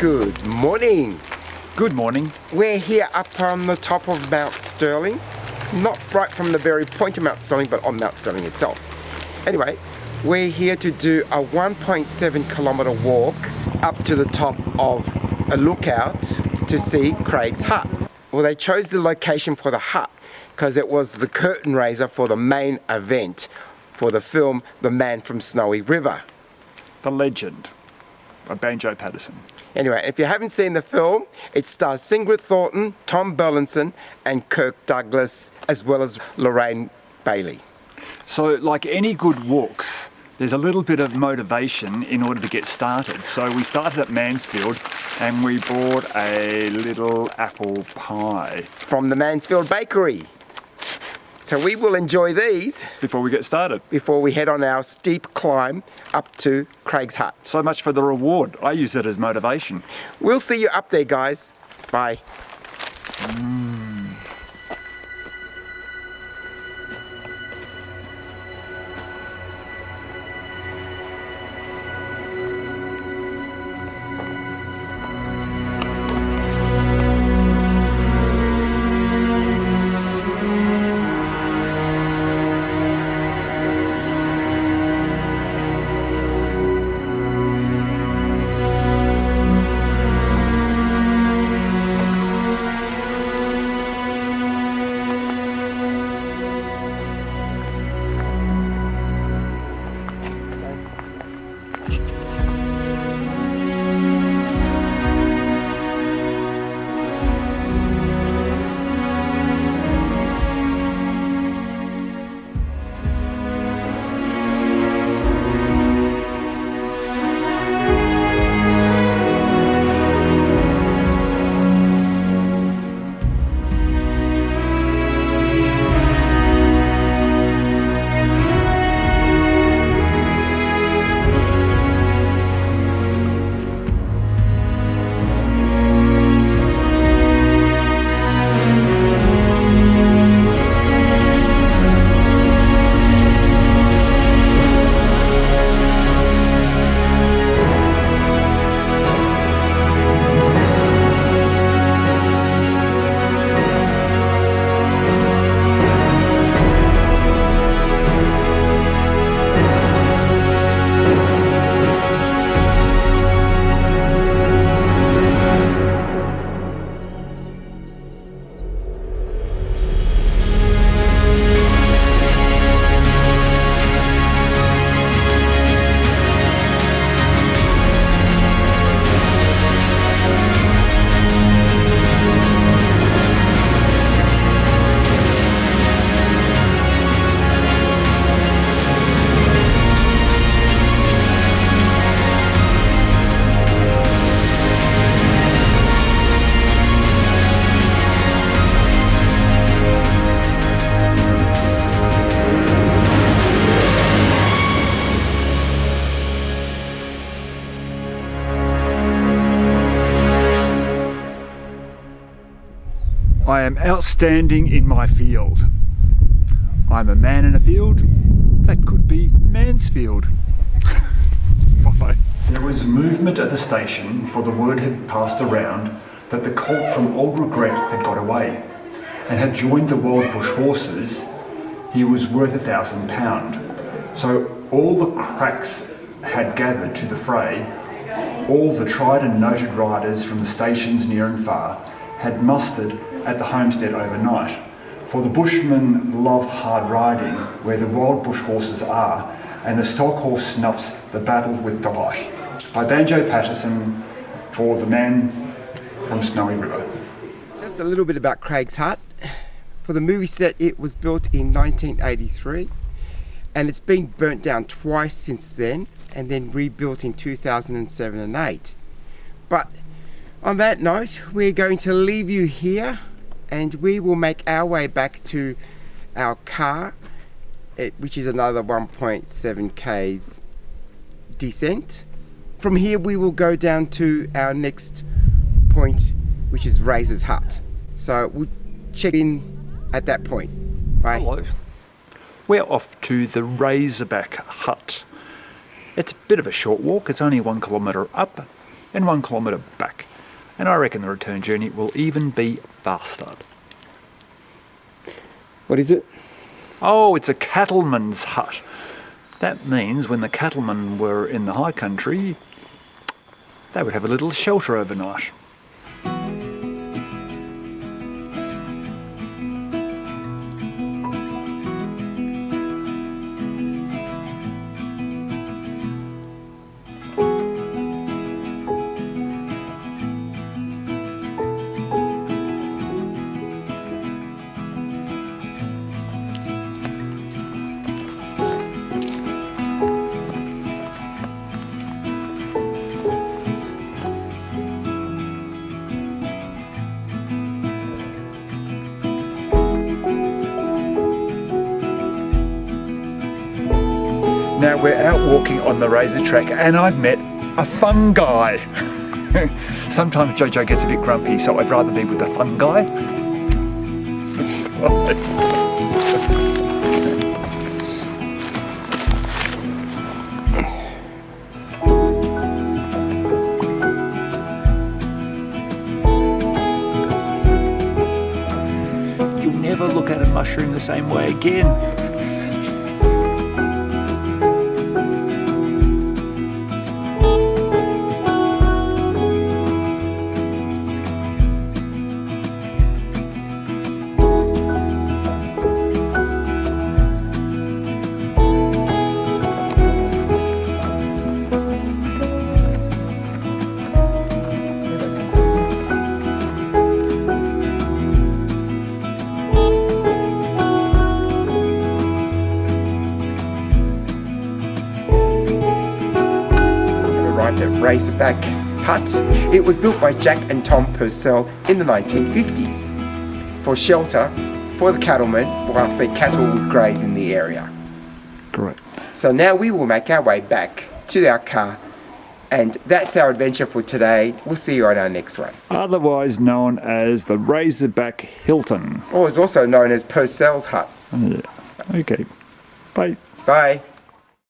Good morning. Good morning. We're here up on the top of Mt Stirling. Not right from the very point of Mt Stirling, but on Mt Stirling itself. Anyway, we're here to do a 1.7 kilometre walk up to the top of a lookout to see CRAiG'S hut. Well, they chose the location for the hut because it was the curtain raiser for the main event for the film The Man from Snowy River. The Legend by Banjo Patterson. Anyway, if you haven't seen the film, it stars Ingrid Thornton, Tom Burlinson and Kirk Douglas, as well as Lorraine Bailey. So, like any good walks, there's a little bit of motivation in order to get started. So we started at Mansfield and we bought a little apple pie. From the Mansfield Bakery. So we will enjoy these before we get started. Before we head on our steep climb up to CRAiG'S hut. So much for the reward. I use it as motivation. We'll see you up there, guys. Bye. I am outstanding in my field. I'm a man in a field. That could be Mansfield. Bye. There was movement at the station, for the word had passed around that the colt from Old Regret had got away and had joined the Wild Bush horses. He was worth £1,000. So all the cracks had gathered to the fray. All the tried and noted riders from the stations near and far had mustered at the homestead overnight, for the bushmen love hard riding where the wild bush horses are, and the stock horse snuffs the battle with delight. By Banjo Patterson for The Man from Snowy River. Just a little bit about CRAiG'S hut. For the movie set, it was built in 1983 and it's been burnt down twice since then and then rebuilt in 2007 and 8. But on that note, we're going to leave you here and we will make our way back to our car, which is another 1.7 k's descent. From here we will go down to our next point, which is Razor's Hut. So we'll check in at that point. Bye. Hello. We're off to the Razorback Hut. It's a bit of a short walk. It's only 1 kilometre up and 1 kilometre back. And I reckon the return journey will even be faster. What is it? Oh, it's a cattleman's hut. That means when the cattlemen were in the high country, they would have a little shelter overnight. Now we're out walking on the razor track and I've met a fun guy. Sometimes Jojo gets a bit grumpy, so I'd rather be with the fun guy. You'll never look at a mushroom the same way again. At Razorback Hut. It was built by Jack and Tom Perched in the 1950s for shelter for the cattlemen whilst their cattle would graze in the area. Correct. So now we will make our way back to our car, and that's our adventure for today. We'll see you on our next one. Otherwise known as the Razorback Hilton. Or is also known as Perchd's Hut. Yeah. Okay. Bye. Bye.